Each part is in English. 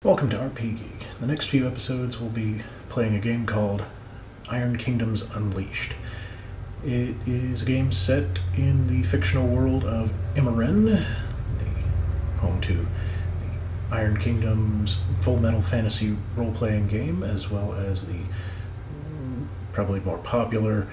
Welcome to RPGeek. The next few episodes will be playing a game called Iron Kingdoms Unleashed. It is a game set in the fictional world of Immoren, the home to the Iron Kingdoms Full Metal Fantasy role-playing game, as well as the probably more popular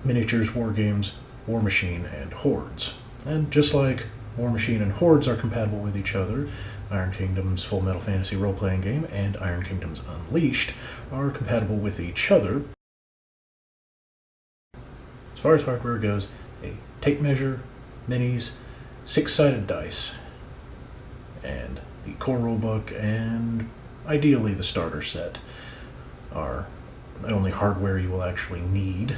miniatures war games War Machine and Hordes. And just like War Machine and Hordes are compatible with each other, Iron Kingdoms Full Metal Fantasy role-playing game and Iron Kingdoms Unleashed are compatible with each other. As far as hardware goes, a tape measure, minis, 6-sided dice, and the core rulebook, and ideally the starter set are the only hardware you will actually need.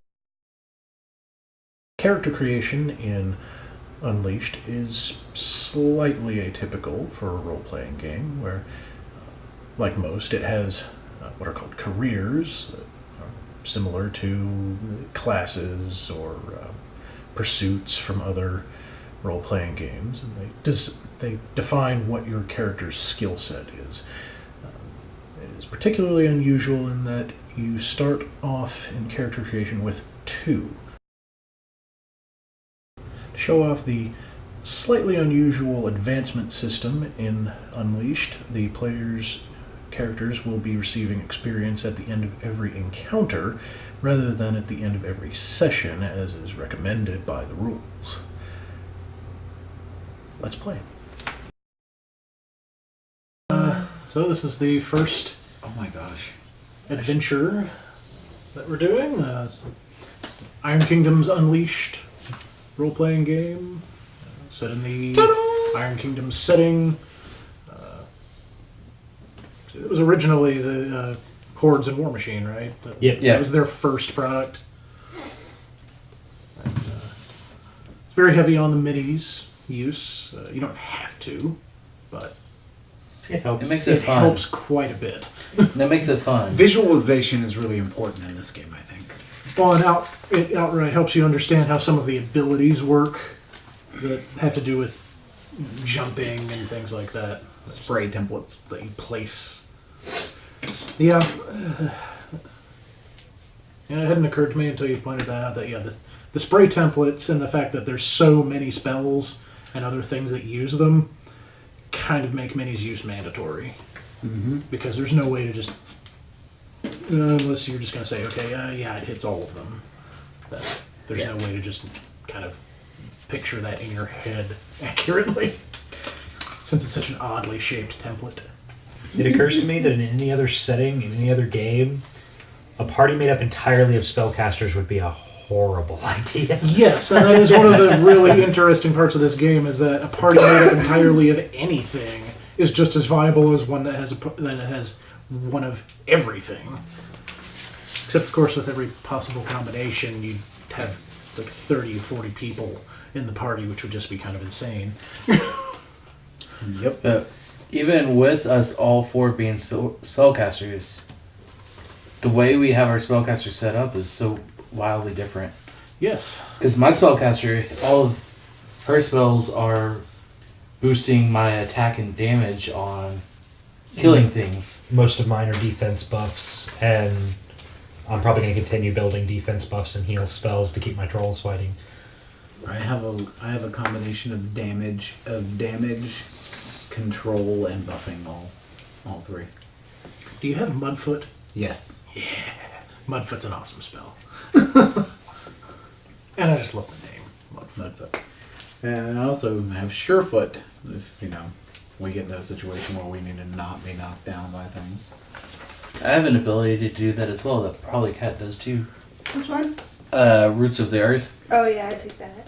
Character creation in Unleashed is slightly atypical for a role-playing game, where, like most, it has what are called careers that are similar to classes or pursuits from other role-playing games, and they define what your character's skill set is. It is particularly unusual in that you start off in character creation with 2. Show off the slightly unusual advancement system in Unleashed. The player's characters will be receiving experience at the end of every encounter rather than at the end of every session, as is recommended by the rules. Let's play. So this is the first adventure that we're doing. Iron Kingdoms Unleashed role-playing game set in the Iron Kingdom setting. It was originally the Hordes and War Machine, right? That was their first product. And, it's very heavy on the minis use. You don't have to, but it helps. It makes it fun. Helps quite a bit. That makes it fun. Visualization is really important in this game, I think. Well, and it outright helps you understand how some of the abilities work that have to do with jumping and things like that. Spray templates that you place. Yeah. It hadn't occurred to me until you pointed that out, that the spray templates and the fact that there's so many spells and other things that use them kind of make minis use mandatory. Mm-hmm. Because there's no way to just... unless you're just going to say, okay, it hits all of them. There's no way to just kind of picture that in your head accurately, since it's such an oddly shaped template. It occurs to me that in any other setting, in any other game, a party made up entirely of spellcasters would be a horrible idea. Yes, and that is one of the really interesting parts of this game, is that a party made up entirely of anything is just as viable as one that has one of everything. Except, of course, with every possible combination, you'd have like 30 or 40 people in the party, which would just be kind of insane. Yep. Even with us all 4 being spellcasters, the way we have our spellcasters set up is so wildly different. Yes. Because my spellcaster, all of her spells are boosting my attack and damage on killing things. Most of mine are defense buffs, and I'm probably going to continue building defense buffs and heal spells to keep my trolls fighting. I have a combination of damage, control, and buffing all 3. Do you have Mudfoot? Yes. Yeah. Mudfoot's an awesome spell. And I just love the name, Mudfoot. And I also have Surefoot, if we get into a situation where we need to not be knocked down by things. I have an ability to do that as well that probably Kat does too. Which one? Roots of the Earth. Oh yeah, I took that.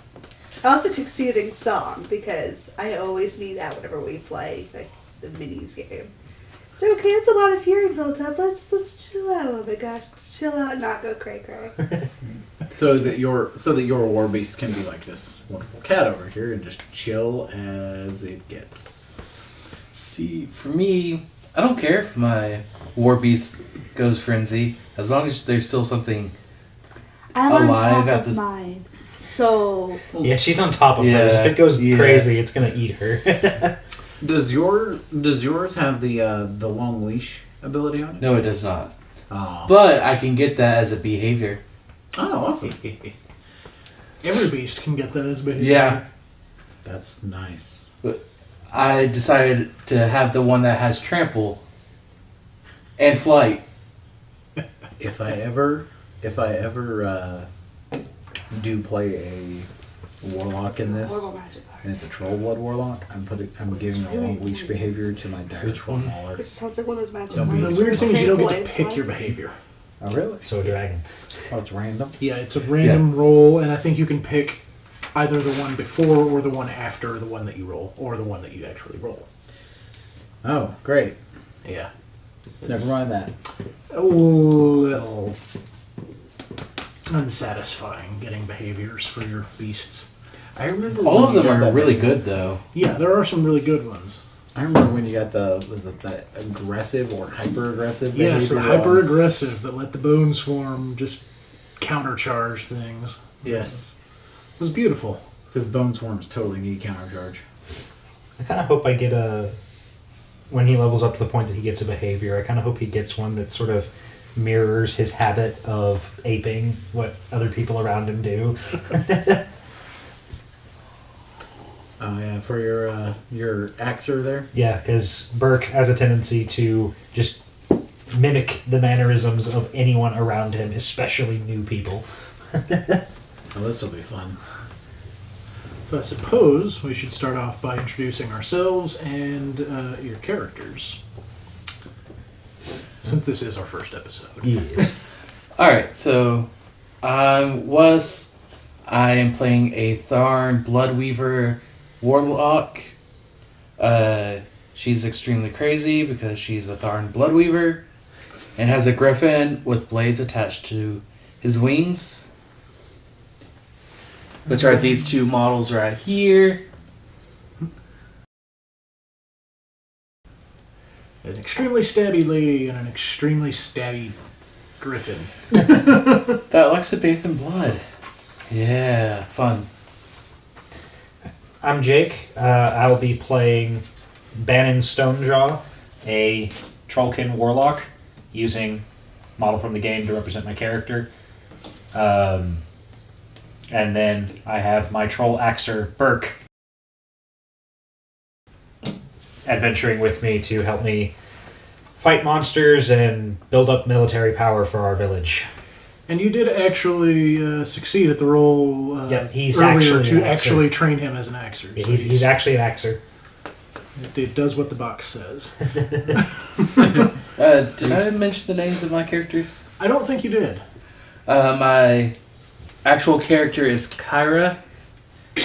I also took Soothing Song because I always need that whenever we play the minis game. It's okay, it's a lot of fury built up. Let's chill out a little bit, guys. Let's chill out and not go cray. So that your war beast can be like this wonderful cat over here and just chill as it gets. See, for me, I don't care if my war beast goes frenzy, as long as there's still something I'm alive on at top this. of mine. So Yeah, she's on top of hers. If it goes crazy, it's going to eat her. Does yours have the long leash ability on it? No, it does not. Oh. But I can get that as a behavior. Oh, awesome. Every beast can get that as behavior. Yeah. That's nice. But I decided to have the one that has trample and flight. If I ever do play a warlock in this, Horrible magic art. and it's a troll blood warlock, I'm giving a long leash behavior to my direct Which one? mauler. It sounds like one of those magic Don't be- cards. The weird thing is you don't get to Trample pick and your flies. behavior. Oh really? So dragon. Oh, it's random. Yeah, it's a random roll, and I think you can pick either the one before or the one after the one that you roll, or the one that you actually roll. Oh, great. Yeah. Never mind that. A little unsatisfying getting behaviors for your beasts. I remember All when of you them got are that really behavior. good, though. Yeah, there are some really good ones. I remember when you got that aggressive or hyper aggressive behavior. Yes, the on- hyper aggressive that let the bone swarm just countercharge things. Yes, It was beautiful. because bone swarms totally need countercharge. I kind of hope I get when he levels up to the point that he gets a behavior, I kind of hope he gets one that sort of mirrors his habit of aping what other people around him do. Oh yeah, for your axer there. Yeah, because Burke has a tendency to just mimic the mannerisms of anyone around him, especially new people. Oh, this will be fun. So I suppose we should start off by introducing ourselves and your characters. Since this is our first episode. Yes. Alright, so I'm Wes. I am playing a Tharn Bloodweaver Warlock. She's extremely crazy because she's a Tharn Bloodweaver and has a griffin with blades attached to his wings, which are these two models right here. An extremely stabby lady and an extremely stabby griffin. That likes to bathe in blood. Yeah, fun. I'm Jake. I'll be playing Bannon Stonejaw, a Trollkin Warlock, using model from the game to represent my character. And then I have my Troll Axer, Burke, adventuring with me to help me fight monsters and build up military power for our village. And you did actually succeed at the role Yeah, he's earlier actually to an axer. actually train him as an axer. Yeah, So he's actually an Axer. it does what the box says. Did I mention the names of my characters? I don't think you did. My actual character is Kyra,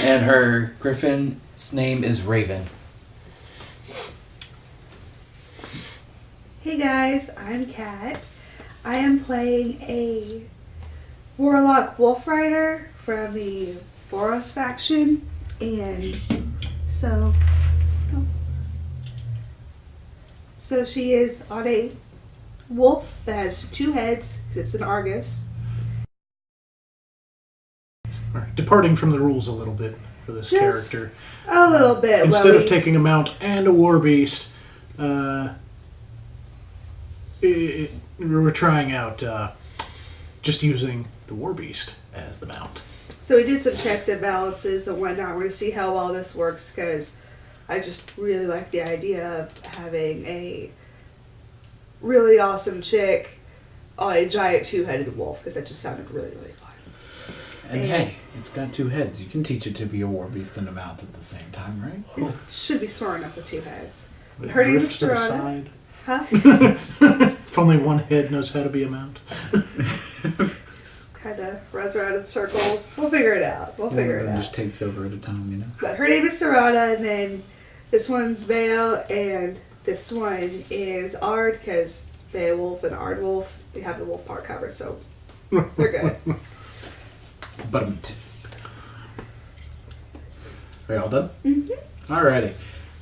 and her griffin's name is Raven. Hey guys, I'm Kat. I am playing a Warlock Wolf Rider from the Boros faction, and so she is on a wolf that has two heads because it's an Argus. All right, departing from the rules a little bit for this Just character. A little bit. Instead well, of taking a mount and a war beast, we're trying out just using the war beast as the mount. So we did some checks and balances and whatnot. We're going to see how all this works because I just really like the idea of having a really awesome chick on a giant two-headed wolf because that just sounded really, really fun. And hey, it's got two heads. You can teach it to be a war beast and a mount at the same time, right? It should be soaring up with two heads. But it Her name is drifts to the Serana. side. Huh? If only one head knows how to be a mount. Just kind of runs around in circles. We'll figure it out. We'll figure it and out. just takes over at a time, you know. But her name is Serana, and then this one's Vale, and this one is Ard, because Beowulf and Ardwolf, they have the wolf part covered, so they're good. Are you all done? Mm-hmm. Alrighty.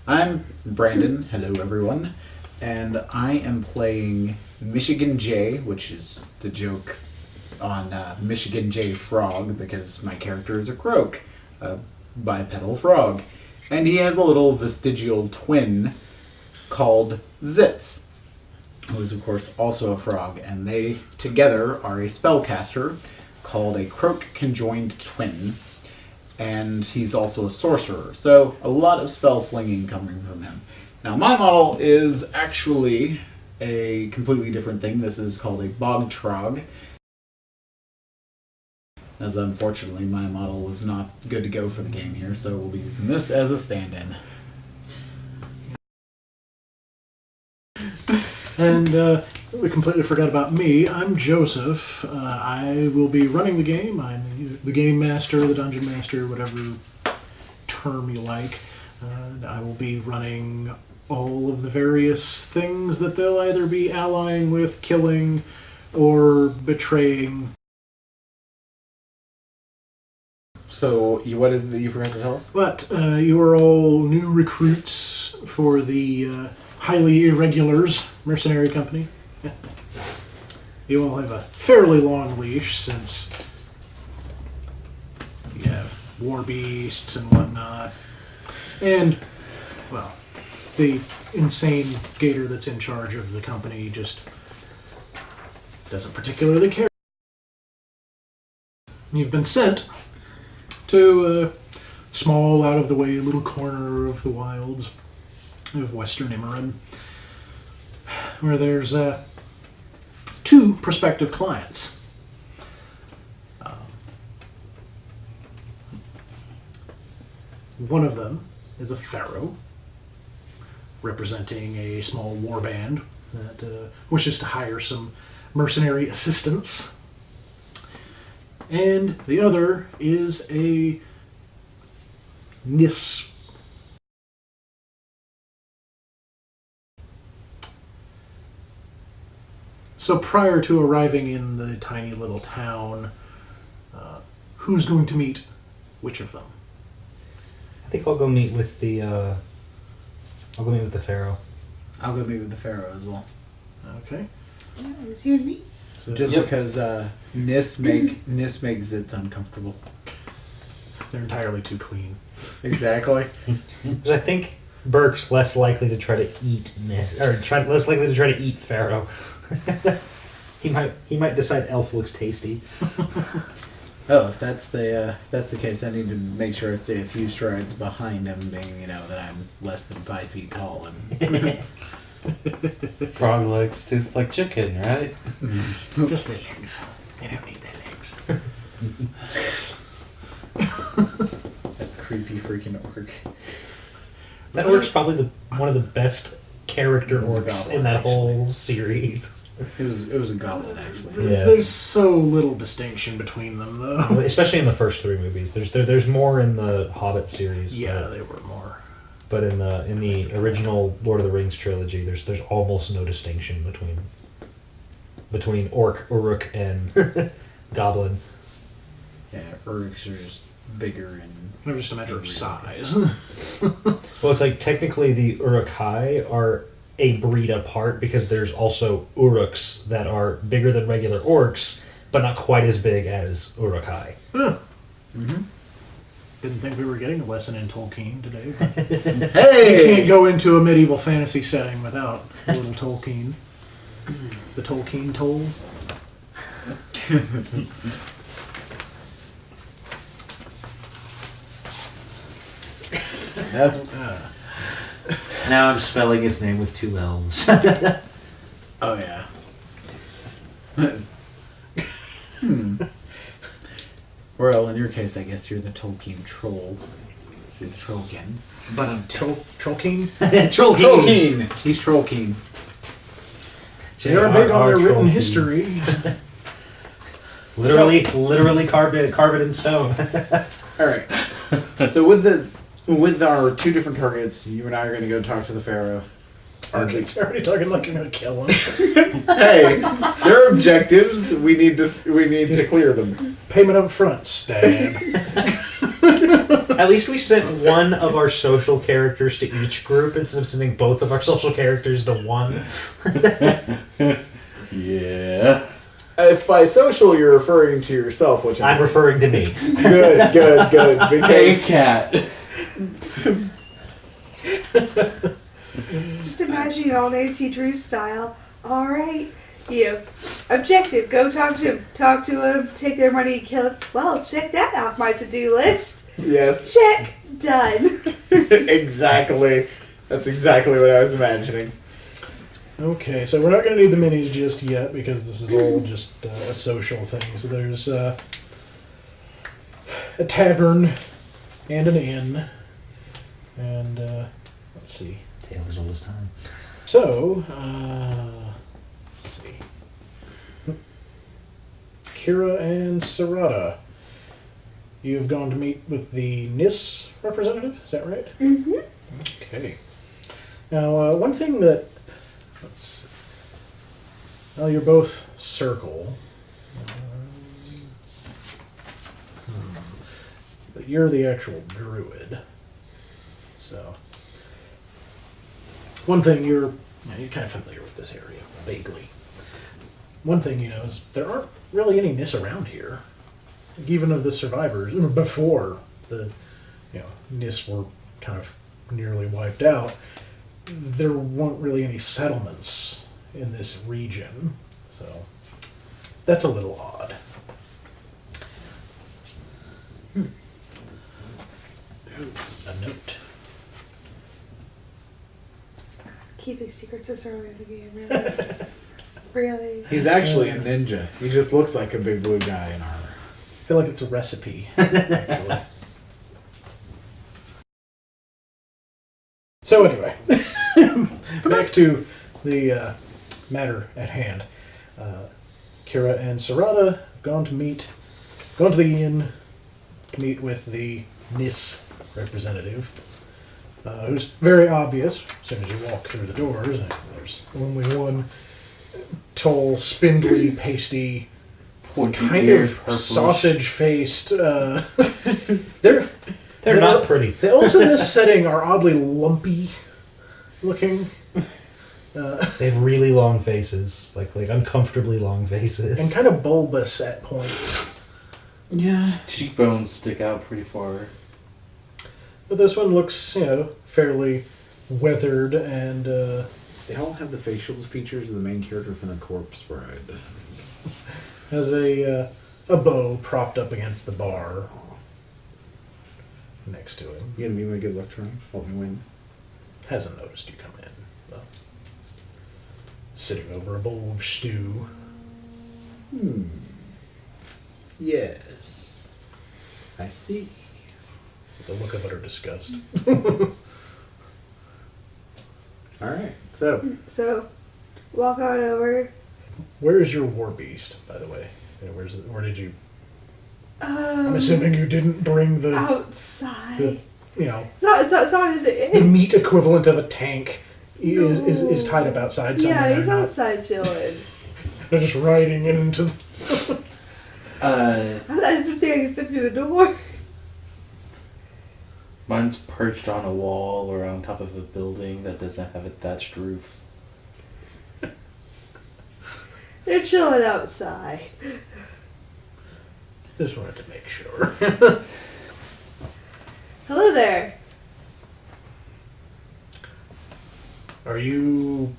I'm Brandon. Hello, everyone. And I am playing Michigan J, which is the joke on Michigan J Frog, because my character is a croak, a bipedal frog. And he has a little vestigial twin called Zitz, who is, of course, also a frog. And they, together, are a spellcaster called a Croak Conjoined Twin. And he's also a sorcerer. So, a lot of spell slinging coming from him. Now, my model is actually a completely different thing. This is called a Bog Trog. As unfortunately, my model was not good to go for the game here, so we'll be using this as a stand-in. And we completely forgot about me. I'm Joseph. I will be running the game. I'm the game master, the dungeon master, whatever term you like. And I will be running all of the various things that they'll either be allying with, killing, or betraying. So, what is it that you forgot to tell us? But you are all new recruits for the highly irregulars mercenary company. You all have a fairly long leash since you have war beasts and whatnot. And, well, the insane gator that's in charge of the company just doesn't particularly care. You've been sent to a small, out-of-the-way little corner of the wilds of Western Imran, where there's two prospective clients. One of them is a pharaoh, representing a small warband that wishes to hire some mercenary assistants. And the other is a Nis. So prior to arriving in the tiny little town, who's going to meet which of them? I think I'll go meet with the. I'll go meet with the pharaoh. I'll go meet with the pharaoh as well. Okay. Yeah, it's you and me. So Just because Nis makes Zitz uncomfortable. they're entirely too clean. Exactly. Because I think Burke's less likely to try to eat less likely to try to eat pharaoh. he might decide elf looks tasty. Oh, if that's the case, I need to make sure I stay a few strides behind him, being that I'm less than 5 feet tall. And Frog legs taste like chicken, right? Just the legs. They don't need their legs. that creepy freaking orc. That orc's probably one of the best character It was a orcs goblin, in that actually. whole series. It was a goblin actually. Yeah. There's so little distinction between them, though. Especially in the first 3 movies. There's more in the Hobbit series. Yeah, they were more. But in the original Lord of the Rings trilogy, there's almost no distinction between orc, uruk, and goblin. Yeah, orcs are just bigger and. They're just a matter of size. Well, it's like technically the Uruk-hai are a breed apart because there's also Uruks that are bigger than regular orcs, but not quite as big as Uruk-hai. Huh. Mm-hmm. Didn't think we were getting a lesson in Tolkien today. Hey! You can't go into a medieval fantasy setting without a little Tolkien. The Tolkien toll. That's Now I'm spelling his name with 2 L's. oh yeah. Well, in your case, I guess you're the Tolkien troll. So you're the Trollkin. But I'm Trollkeen? Trollkin. He's Trollkin. They are big on their written Trollkeen. history. Literally carve it in stone. All right. So with our 2 different targets, you and I are going to go talk to the pharaoh. Arcade's already talking like you're gonna kill him. Hey, their objectives. We need to clear them. Payment up front, Stan. At least we sent one of our social characters to each group instead of sending both of our social characters to one. Yeah. If by social you're referring to yourself, which I'm referring to me. good. Hey, Because cat. Just imagine it all Nancy Drew style. All right, objective. Go talk to him. Talk to him. Take their money. Kill him. Well, check that off my to-do list. Yes. Check. Done. Exactly. That's exactly what I was imagining. Okay, so we're not going to need the minis just yet because this is all just a social thing. So there's a tavern and an inn. And let's see. Tale as old as time. So, let's see. Kira and Sarada. You've gone to meet with the NIS representative, is that right? Mm-hmm. Okay. Now, one thing that... Let's see. Well, you're both circle. But you're the actual druid. So... One thing you're kind of familiar with this area, vaguely. One thing you know is there aren't really any NIS around here. Like even of the survivors, before the NIS were kind of nearly wiped out, there weren't really any settlements in this region. So that's a little odd. Ooh, a note. Keeping secrets this early in the game, really? Really? He's actually a ninja. He just looks like a big blue guy in armor. I feel like it's a recipe. So anyway, back to the matter at hand. Kira and Sarada have gone to the inn to meet with the NIS representative, who's very obvious as soon as you walk through the doors. There's only one tall, spindly, pasty, kind of sausage-faced. They're not pretty. The elves in this setting are oddly lumpy looking. They have really long faces, like uncomfortably long faces. And kind of bulbous at points. Yeah. Cheekbones stick out pretty far. But this one looks, fairly weathered and... They all have the facial features of the main character from the Corpse Bride. has a bow propped up against the bar next to him. You gonna be my good luck charm? Help me win. Hasn't noticed you come in, though. Sitting over a bowl of stew. Yes. I see. With a look of utter disgust. Alright, So, walk on over. Where is your war beast, by the way? Where did you... I'm Um, assuming you didn't bring the outside. the It's not in the the inn. meat equivalent of a tank is tied up outside somewhere. Yeah, he's not- outside chilling. They're just riding into the... I didn't think I could fit through the door. Mine's perched on a wall or on top of a building that doesn't have a thatched roof. They're chilling outside. Just wanted to make sure. Hello there. Are you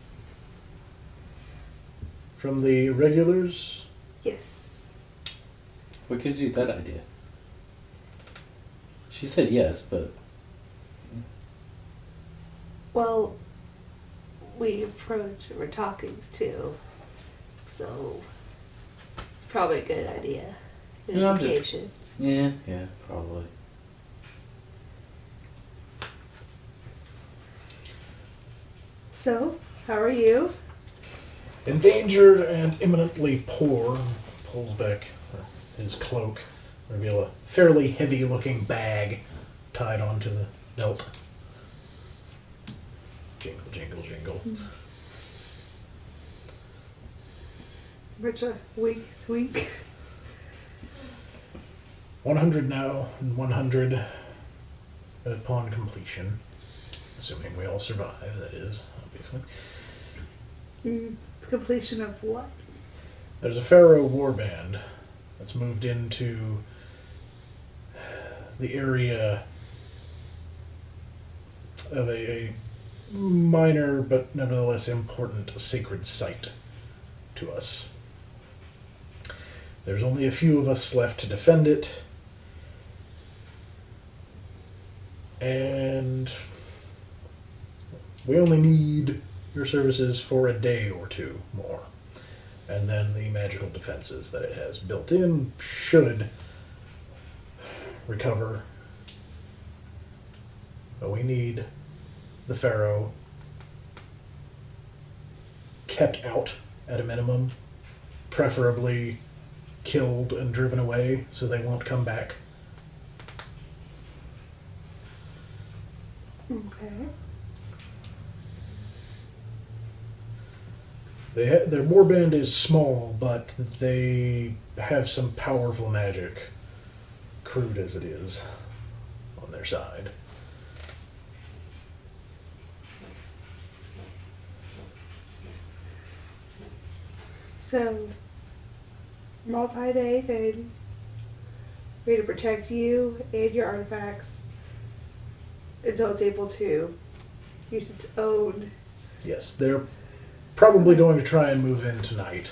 from the regulars? Yes. What gives you that idea? She said yes, but Well, we approach we're talking to, so it's probably a good idea. Good No, I'm just- indication. yeah, probably. So, how are you? Endangered and imminently poor. Pulls back his cloak. Reveal a fairly heavy-looking bag tied onto the belt. Jingle, jingle, jingle. Rich a wink, wink. 100 now, and 100 upon completion. Assuming we all survive, that is, obviously. Completion of what? There's a Pharaoh warband that's moved into the area of a minor but nevertheless important sacred site to us. There's only a few of us left to defend it, and we only need your services for a day or two more. And then the magical defenses that it has built in should recover. But we need the Pharaoh kept out at a minimum, preferably killed and driven away so they won't come back. Okay. Their warband is small, but they have some powerful magic, crude as it is, on their side. So, multi-day thing. We're to protect you and your artifacts until it's able to use its own. Yes, they're probably going to try and move in tonight.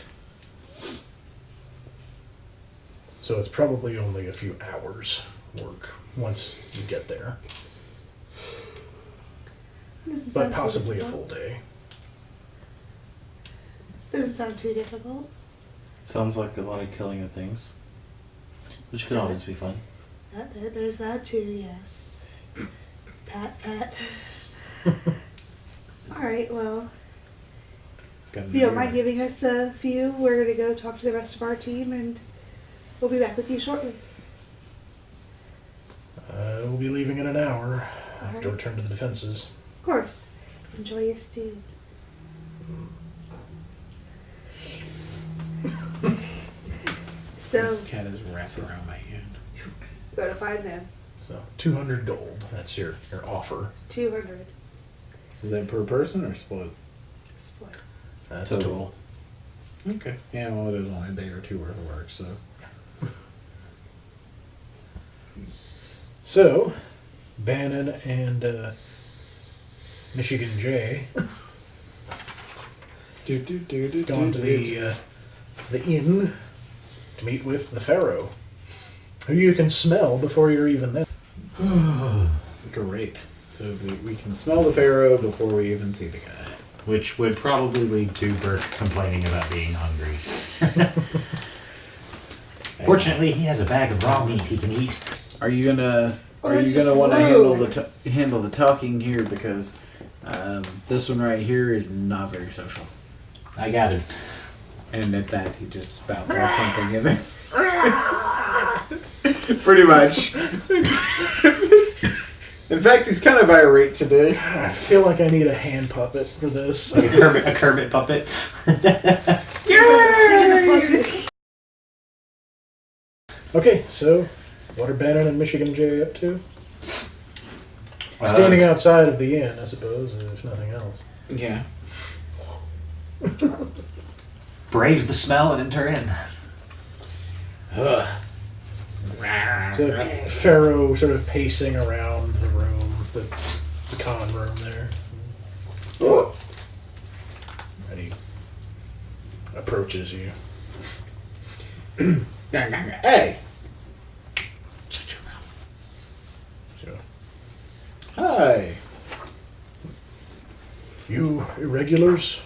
So it's probably only a few hours work once you get there. Doesn't But sound too possibly a difficult. full day. Doesn't sound too difficult. Sounds like a lot of killing of things, which could always be fun. There's that too, yes. Pat, pat. Alright, well, if you don't mind giving us a few, we're going to go talk to the rest of our team and we'll be back with you shortly. We'll be leaving in an hour after Alright. return to the defenses. Of course. Enjoy your stew. So, This cat is wrapped around my hand. go to find them. So 200 gold. That's your offer. 200. Is that per person or split? Split. That's Total. Okay. Yeah, well, it is only a day or two worth of work, so. So, Bannon and Michigan J gone to the inn to meet with the Pharaoh, who you can smell before you're even there. Great. So we can smell the Pharaoh before we even see the guy. Which would probably lead to Burke complaining about being hungry. Fortunately, he has a bag of raw meat he can eat. Are you gonna it's just want to rude. handle the talking here, because this one right here is not very social. I got it. And at that, he just spouts out something in there. Pretty much. In fact, he's kind of irate today. I feel like I need a hand puppet for this. Like a Kermit puppet. Okay, so what are Bannon and Michigan J up to? Standing outside of the inn, I suppose, if nothing else. Yeah. Brave the smell and enter in. Ugh. So Pharaoh sort of pacing around the room, the con room there. And he approaches you. Hey! Shut your mouth. So, Hi. you irregulars?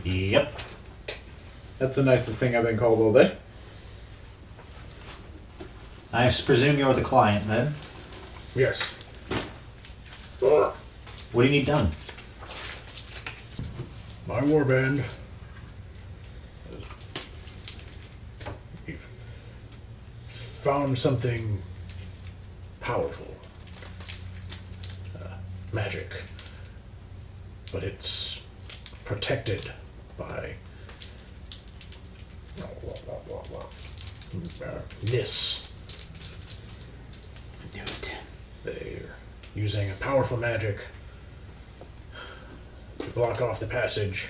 Yep. That's the nicest thing I've been called all day. I presume you're the client then. Yes. What do you need done? My warband. We've found something powerful. Magic. But it's protected by Nis. Do it. They're using a powerful magic to block off the passage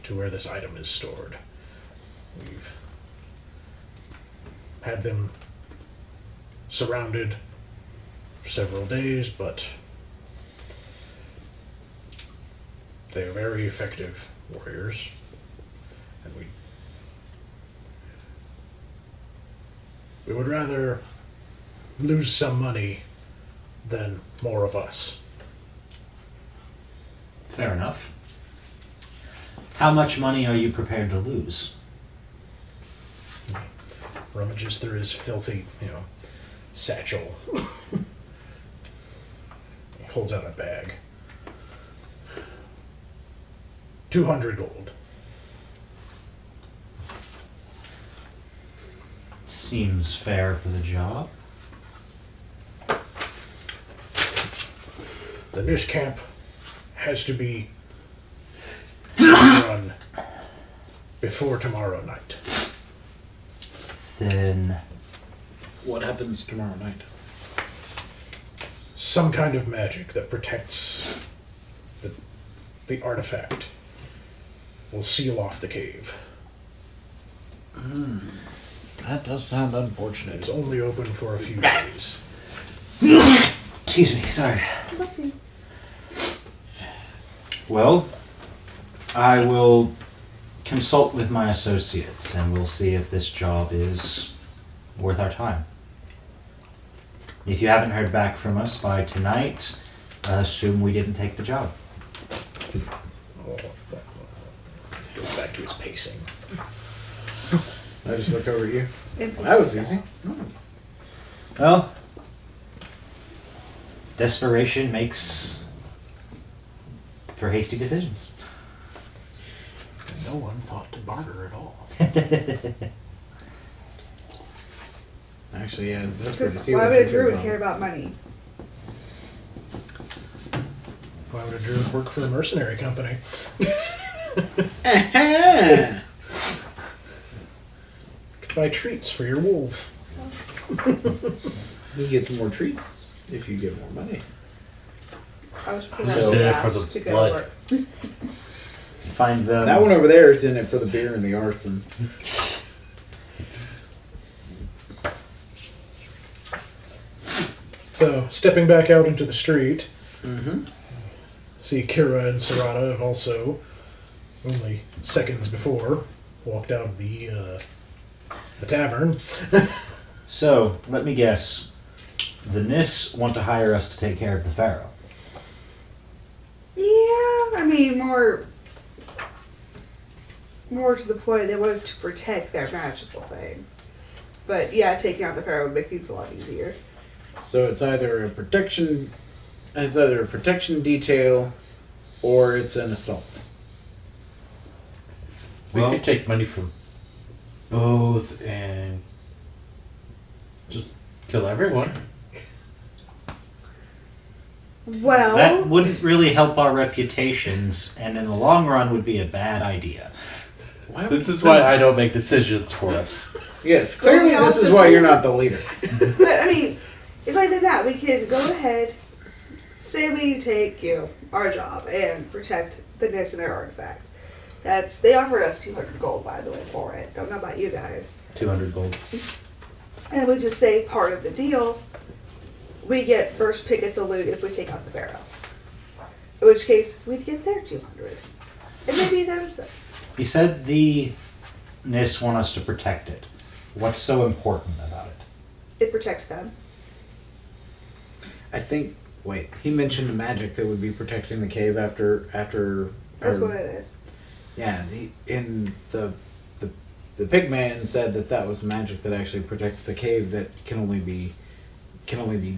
to where this item is stored. We've had them surrounded for several days, but They are very effective warriors. And we would rather lose some money than more of us. Fair enough. How much money are you prepared to lose? Rummages through his filthy, satchel. He holds out a bag. 200 gold. Seems fair for the job. The Nis camp has to be run before tomorrow night. Then What happens tomorrow night? Some kind of magic that protects the artifact will seal off the cave. That does sound It unfortunate. is only open for a few days. excuse me, sorry. Let's see. Well, I will consult with my associates and we'll see if this job is worth our time. If you haven't heard back from us by tonight, assume we didn't take the job. Goes back to his pacing. I just look over at you. Impulse That was control. easy. Well, desperation makes for hasty decisions. No one thought to barter at all. Actually, yeah, it's desperate to Because see why what's would a good druid about. care about money? Why would a druid work for a mercenary company? Could buy treats for your wolf. You get some more treats if you get more money. I was Just pronounced in it asked for the to go blood. work. Find them. That one over there is in it for the beer and the arson. So, stepping back out into the street, Mm-hmm. see Kira and Sarada have also, only seconds before, walked out of the tavern. So, let me guess. The Nis want to hire us to take care of the Pharaoh. Yeah, I mean, more to the point, it was to protect their magical thing. But yeah, taking out the Pharaoh would make things a lot easier. So it's either a protection detail, or it's an assault. We Well- could take money from both and just kill everyone. Well, That wouldn't really help our reputations, and in the long run would be a bad idea. Why This is why I don't make decisions for us. Yes, clearly Well, we this is also why do- you're not the leader. but I mean, it's not even that. We can go ahead, say we take, our job and protect the Nis and their artifact. They offered us 200 gold, by the way, for it. Don't know about you guys. 200 gold. And we just say part of the deal, we get first pick at the loot if we take out the Pharaoh. In which case, we'd get their 200. And maybe them so. You said the Nis want us to protect it. What's so important about it? It protects them. I think. Wait, he mentioned the magic that would be protecting the cave after. That's what it is. Yeah, the pig man said that was magic that actually protects the cave that can only be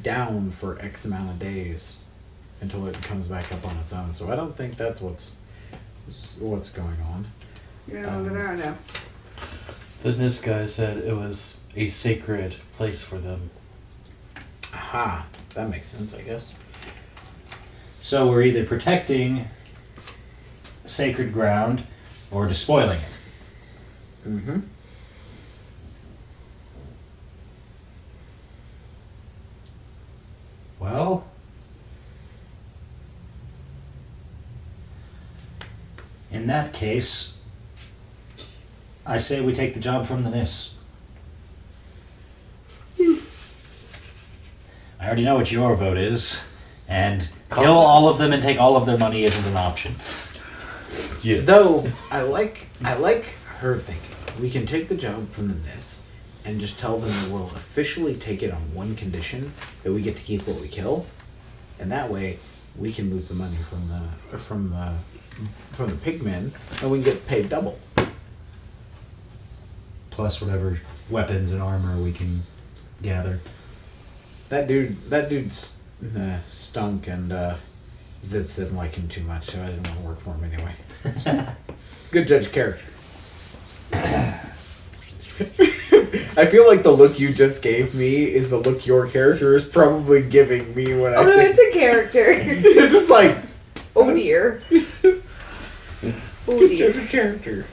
down for X amount of days until it comes back up on its own. So I don't think that's what's going on. I don't know. The Nis guy said it was a sacred place for them. Aha, that makes sense, I guess. So we're either protecting sacred ground or despoiling it. Mm-hmm. Well, in that case, I say we take the job from the Nis. I already know what your vote is, and kill all of them and take all of their money isn't an option. Yes. Though I like her thinking. We can take the job from the NIS and just tell them that we'll officially take it on one condition, that we get to keep what we kill, and that way we can move the money from the pigmen, and we can get paid double. Plus whatever weapons and armor we can gather. That dude stunk, and Zitz didn't like him too much, so I didn't want to work for him anyway. It's a good judge of character. I feel like the look you just gave me is the look your character is probably giving me when I no, say it's a character. it's just like, Oh dear. Oh good dear. judge of character.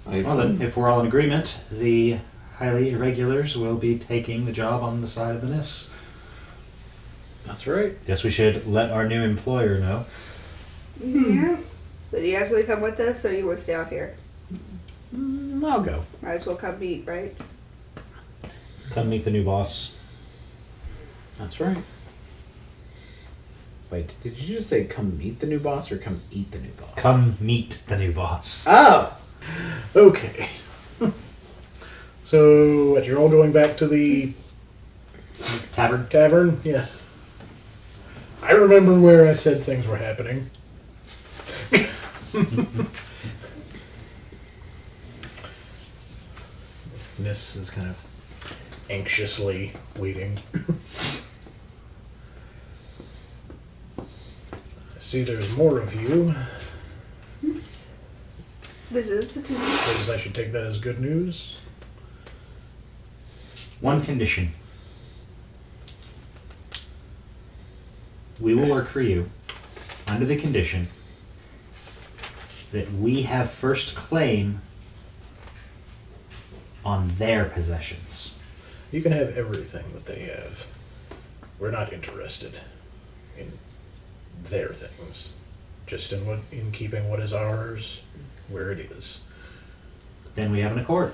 Well then, if we're all in agreement, the highly irregulars will be taking the job on the side of the NIS. That's right. Guess we should let our new employer know. Yeah. So do you guys really come with us, or you want to stay out here? I'll go. Might as well come meet, right? Come meet the new boss. That's right. Wait, did you just say come meet the new boss or come eat the new boss? Come meet the new boss. Oh! Okay. So, what, you're all going back to the Tavern? tavern? Yeah. I remember where I said things were happening. Nis is kind of anxiously waiting. I see there's more of you. This is the team. Suppose I should take that as good news. One condition. We will work for you under the condition that we have first claim on their possessions. You can have everything that they have. We're not interested in their things. Just in keeping what is ours where it is. Then we have an accord.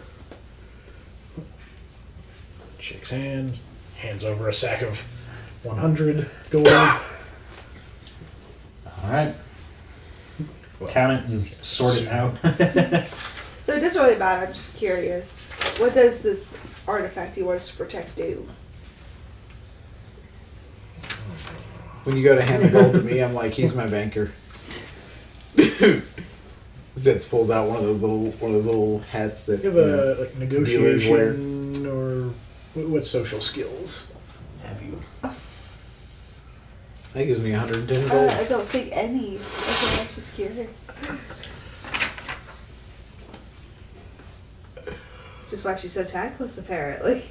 Shakes hands, hands over a sack of 100 gold. All right. Well, Count it and sort it out. So it doesn't really matter. I'm just curious. What does this artifact you want us to protect do? When you go to hand the gold to me, I'm like, he's my banker. Zitz pulls out one of those little hats that You have a like dealers wear. negotiation or what social skills have you? That gives me 110 gold. I don't think any. Okay, I'm just curious. Just why she's so tactless, apparently.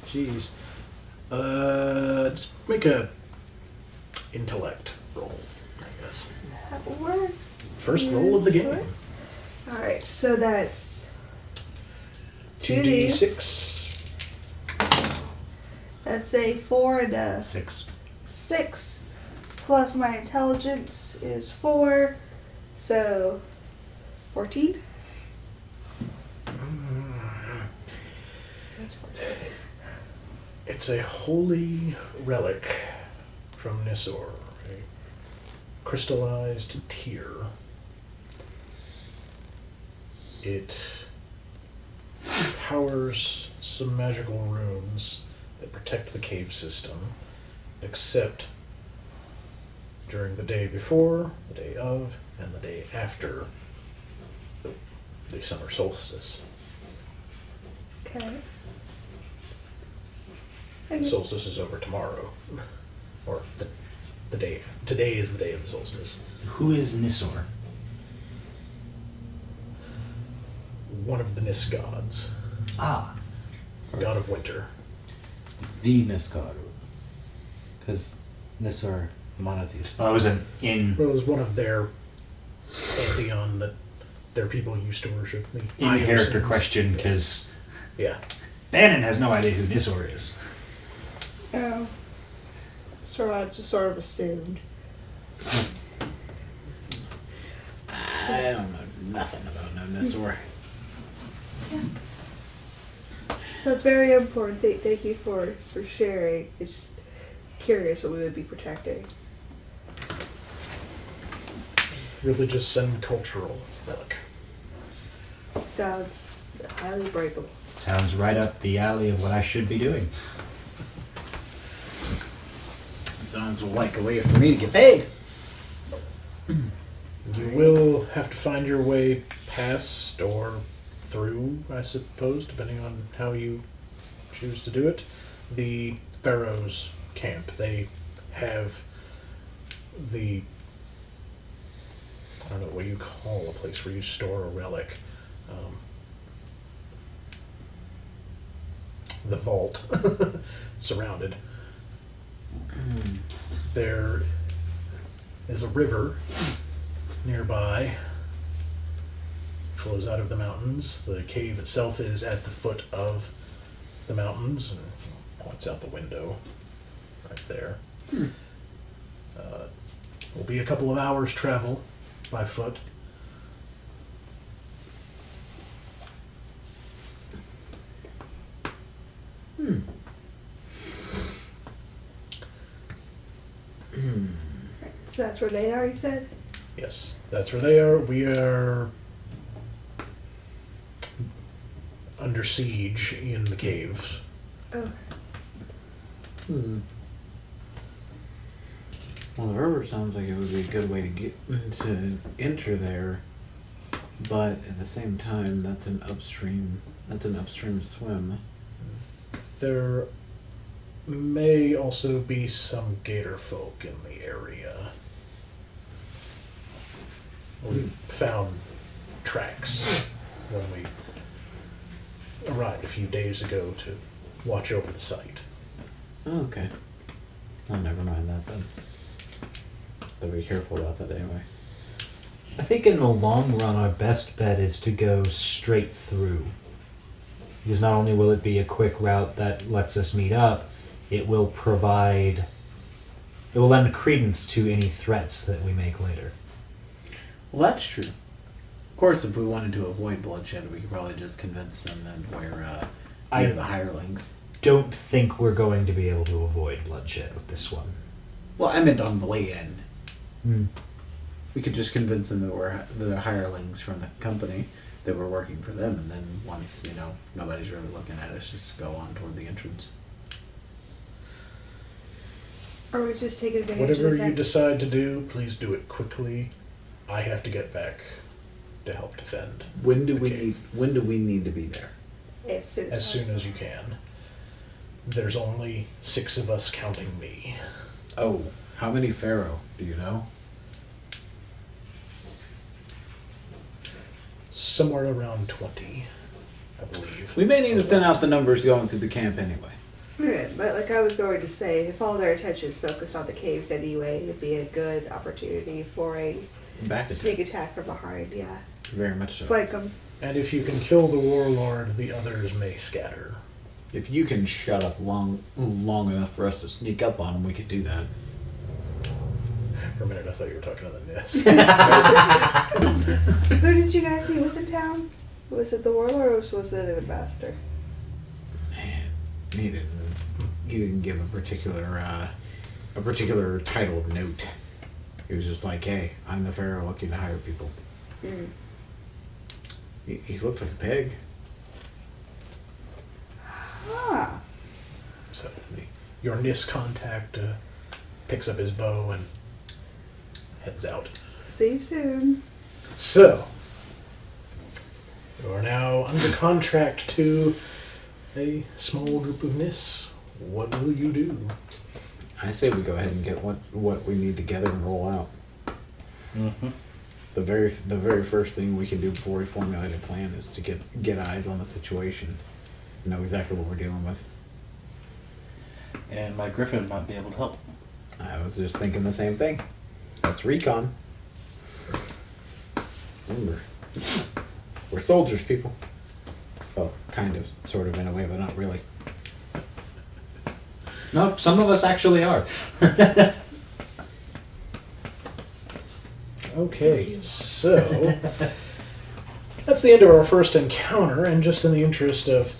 Jeez. Just make a intellect roll, I guess. That works. First roll of the game. Alright, so that's 2d6. That's a 4 and a 6. 6. Plus my intelligence is 4. So 14? That's 14. It's a holy relic from Nisor, a crystallized tear. It powers some magical runes that protect the cave system, except during the day before, the day of, and the day after the summer solstice. Okay. The solstice is over tomorrow, or the day. Today is the day of the solstice. Who is Nisor? One of the Nis gods, Ah, god of winter. the Nisgar. Because Nisar monotheist. Well, I was in Well, it was one of their pantheon that their people used to worship. The character Iosans. question because Yeah. Bannon has no idea who Nisor is. Oh. So I just sort of assumed. I don't know nothing about no Nisor. It's Sounds very important. Thank you for sharing. It's just curious what we would be protecting. Religious and cultural relic. Sounds highly breakable. Sounds right up the alley of what I should be doing. Sounds like a way for me to get paid. You will have to find your way past or through, I suppose, depending on how you choose to do it, the Pharaoh's camp. They have the, I don't know what you call a place where you store a relic. The vault surrounded. There is a river nearby, flows out of the mountains. The cave itself is at the foot of the mountains and points out the window right there. Will be a couple of hours travel by foot. So that's where they are, you said? Yes, that's where they are. We are under siege in the caves. Oh. Well, the river sounds like it would be a good way to get to enter there, but at the same time, that's an upstream swim. There may also be some gator folk in the area. We found tracks when we arrived a few days ago to watch over the site. Oh, okay. Oh, never mind that then. But be careful about that anyway. I think in the long run, our best bet is to go straight through. Because not only will it be a quick route that lets us meet up, it will lend credence to any threats that we make later. Well, that's true. Of course, if we wanted to avoid bloodshed, we could probably just convince them that we're near the hirelings. Don't think we're going to be able to avoid bloodshed with this one. Well, I meant on the way in. Hmm. We could just convince them that we're the hirelings from the company, that we're working for them, and then once, nobody's really looking at us, just go on toward the entrance. Or we just take advantage of Whatever the you fact- decide to do, please do it quickly. I have to get back to help defend. When do the cave. When do we need to be there? as soon as As soon possible. as you can. There's only 6 of us counting me. Oh, how many pharaoh do you know? Somewhere around 20, I believe. We may need to thin out the numbers going through the camp anyway. Yeah, but like I was going to say, if all their attention is focused on the caves anyway, it'd be a good opportunity for a Back to sneak attack from behind, yeah. very much so. Flank them. And if you can kill the warlord, the others may scatter. If you can shut up long enough for us to sneak up on them, we could do that. For a minute, I thought you were talking to the NIST. Who did you guys meet with in town? Was it the warlord or was it an ambassador? Man, he didn't give a particular title of note. He was just like, "Hey, I'm the pharaoh looking to hire people." Mm. He looked like a pig. Ah. So your NIST contact picks up his bow and heads out. See you soon. So, you are now under contract to a small group of NIST. What will you do? I say we go ahead and get what we need together and roll out. Mm-hmm. The very first thing we can do before we formulate a plan is to get eyes on the situation, know exactly what we're dealing with. And my griffin might be able to help. I was just thinking the same thing. That's recon. Remember, we're soldiers, people. Well, kind of, sort of, in a way, but not really. No, some of us actually are. Okay, so that's the end of our first encounter, and just in the interest of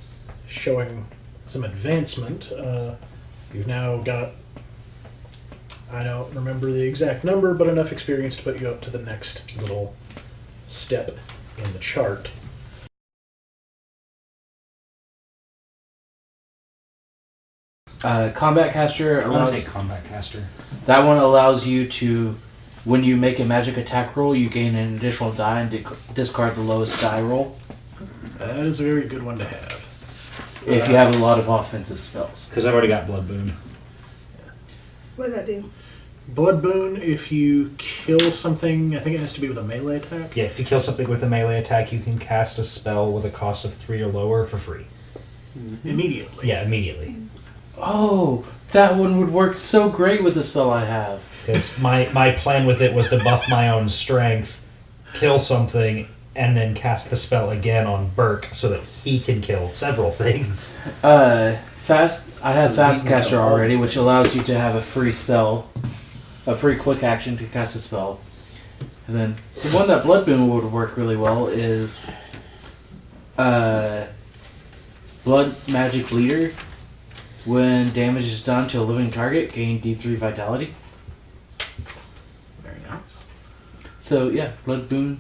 showing some advancement. You've now got, I don't remember the exact number, but enough experience to put you up to the next little step in the chart. Combat caster I want allows to say combat caster. that one allows you to, when you make a magic attack roll, you gain an additional die and discard the lowest die roll. That is a very good one to have. If you have a lot of offensive spells. Because I've already got Blood Boon. What does that do? Blood Boon, if you kill something, I think it has to be with a melee attack. Yeah, if you kill something with a melee attack, you can cast a spell with a cost of 3 or lower for free. Immediately. Yeah, immediately. Oh, that one would work so great with the spell I have. Because my plan with it was to buff my own strength, kill something, and then cast the spell again on Burke so that he can kill several things. I have So fast we can caster go all already, the which things. allows you to have a free spell, a free quick action to cast a spell. And then the one that Blood Boon would work really well is Blood Magic Leader. When damage is done to a living target, gain D3 Vitality. Very nice. So yeah, Blood Boon.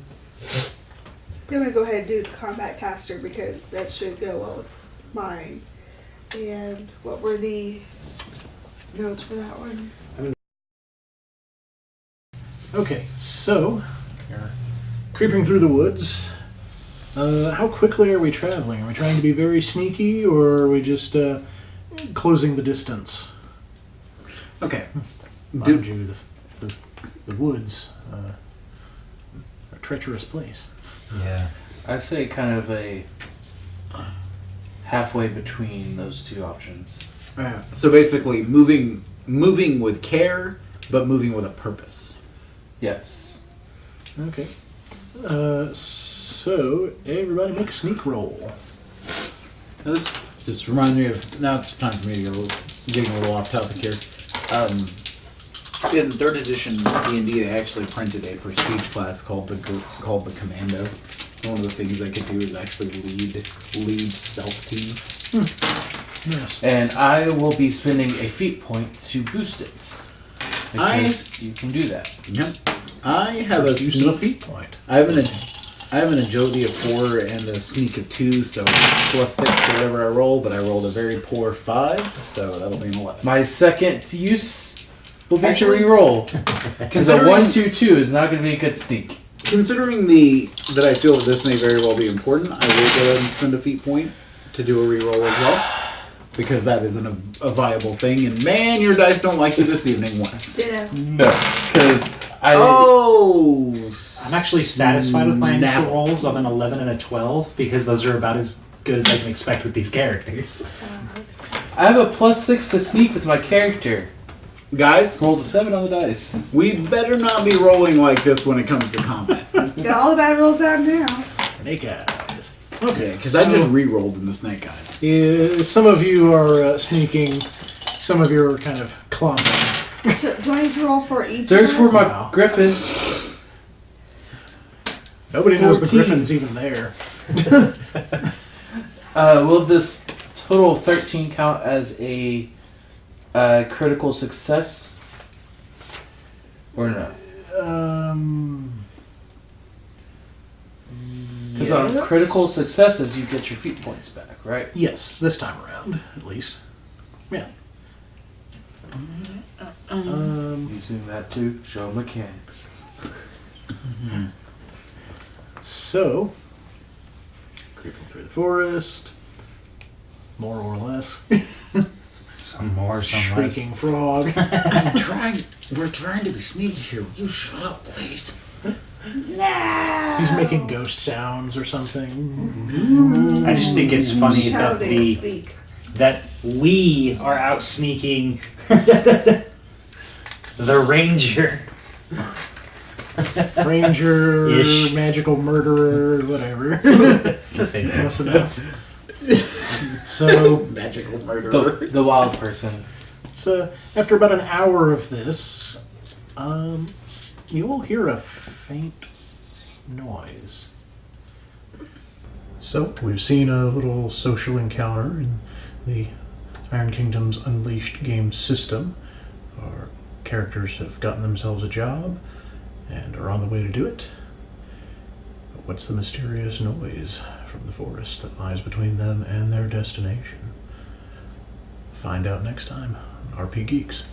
I'm gonna go ahead and do the combat caster because that should go well with mine. And what were the notes for that one? Okay, so you're creeping through the woods. How quickly are we traveling? Are we trying to be very sneaky, or are we just closing the distance? Okay. Mind you, the woods are a treacherous place. Yeah. I'd say kind of a halfway between those two options. So basically, moving with care, but moving with a purpose. Yes. Okay. So everybody make a sneak roll. Now this just reminds me of, now it's time for me to go getting a little off topic here. In 3rd edition D&D, they actually printed a prestige class called the Commando. One of the things they could do is actually lead stealth teams. Yes. And I will be spending a feat point to boost it. Because you can do that. Yep. I have First a use of a sneak. feat point. I have an agility of 4 and a sneak of 2, so plus 6 to whatever I roll, but I rolled a very poor 5, so that'll be an 11. My second use will be Actually, to reroll. Because a Considering 1-2-2 is not going to be a good sneak. considering that I feel that this may very well be important, I will go ahead and spend a feat point to do a reroll as well. Because that isn't a viable thing, and man, your dice don't like you this evening, Wes. Ditto. No. Because I... Oh! I'm actually satisfied with my initial snap. rolls. I'm an 11 and a 12 because those are about as good as I can expect with these characters. I have a +6 to sneak with my character. Guys, Rolled a 7 on the dice. we better not be rolling like this when it comes to combat. Get all the bad rolls out now. Snake eyes. Okay, Because I just re-rolled in the Snake Eyes. some of you are sneaking, some of you are kind of clumping. So, do I need to roll for each There's of for us? my Wow. griffin. Nobody knows the 14. griffin's even there. Will this total of 13 count as a critical success? Or no? Because on yes. critical successes, you get your feat points back, right? Yes, this time around, at least. Yeah. Using that to show mechanics. So, creeping through the forest, more or less. Some more, some Shrieking less. frog. We're trying to be sneaky here. Will you shut up, please? No. He's making ghost sounds or something. I just think it's funny Shouting sneak. that we are out sneaking the ranger. Ranger, Ish. magical murderer, whatever. It's the same thing. Close enough. So, Magical murderer. The wild person. so after about an hour of this, you will hear a faint noise. So, we've seen a little social encounter in the Iron Kingdom's Unleashed game system. Our characters have gotten themselves a job and are on the way to do it. But what's the mysterious noise from the forest that lies between them and their destination? Find out next time on RP Geeks.